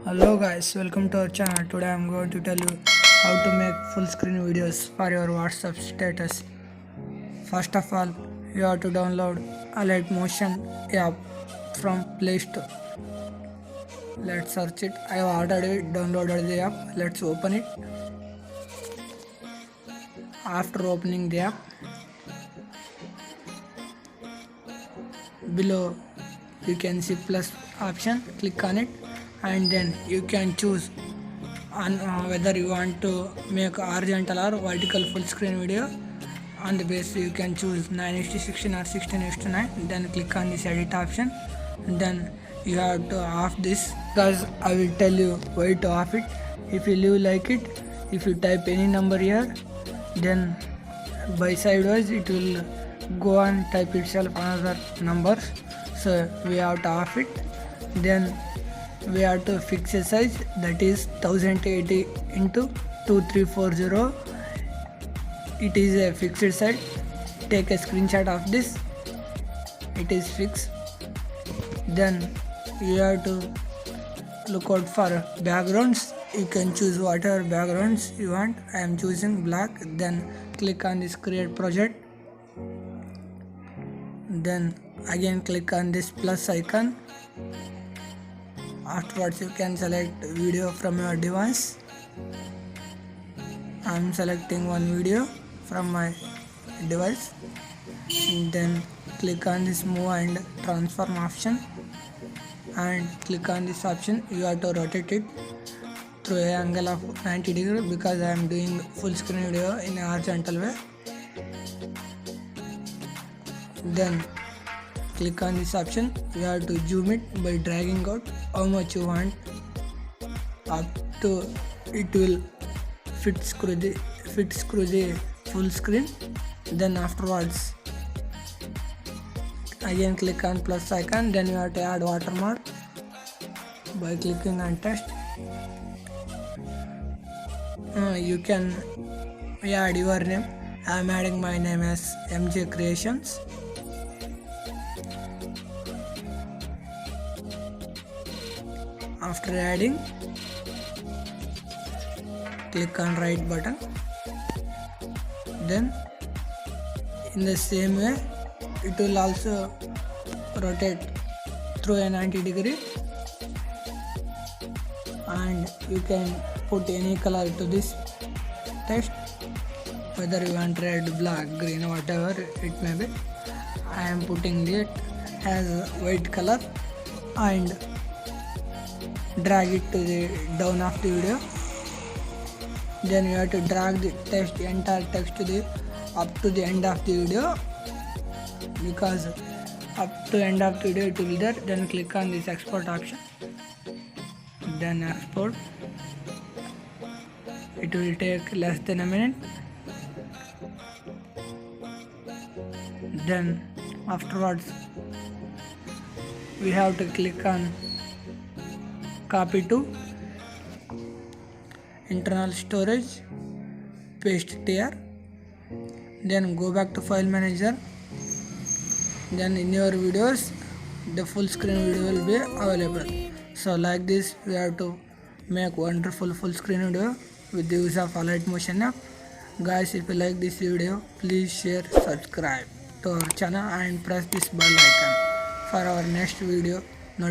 Hello guys, welcome to our channel. Today I am going to tell you how to make full screen videos for your WhatsApp status. First of all, you have to download Alight Motion app from Play Store. Let's search it. I have already downloaded the app. Let's open it. After opening the app, below you can see plus option. Click on it and then you can choose on whether you want to make horizontal or vertical full screen video. On the base you can choose 9:16 or 16:9. Then click on this edit option and then you have to off this because I will tell you why to off it. If you leave like it, if you type any number here, then by sideways it will go and type itself another numbers, so we have to off it. Then we have to fix a size, that is 1080 into 2340. It is a fixed size. Take a screenshot of this. It is fixed. Then you have to look out for backgrounds. You can choose whatever backgrounds you want. I am choosing black. Then click on this create project. Then again click on this plus icon. Afterwards you can select video from your device. I am selecting one video from my device. Then click on this move and transform option and click on this option. You have to rotate it through an angle of 90 degrees because I am doing full screen video in a horizontal way. Then click on this option. You have to zoom it by dragging out how much you want up to it will fit screw the full screen. Then afterwards again click on plus icon. Then you have to add watermark by clicking on text. You can add your name. I am adding my name as MJ Creations. After adding, click on right button. Then in the same way it will also rotate through a 90 degree and you can put any color to this text, whether you want red, black, green, whatever it may be. I am putting it as white color and drag it to the down of the video. Then you have to drag the entire text to the up to the end of the video, because up to end of the video it will be there. Then click on this export option. Then export. It will take less than a minute. Then afterwards we have to click on copy to internal storage, paste it here. Then go back to file manager. Then in your videos the full screen video will be available. So like this we have to make wonderful full screen video with the use of Alight Motion app. Guys, if you like this video, please share, subscribe to our channel and press this bell icon for our next video.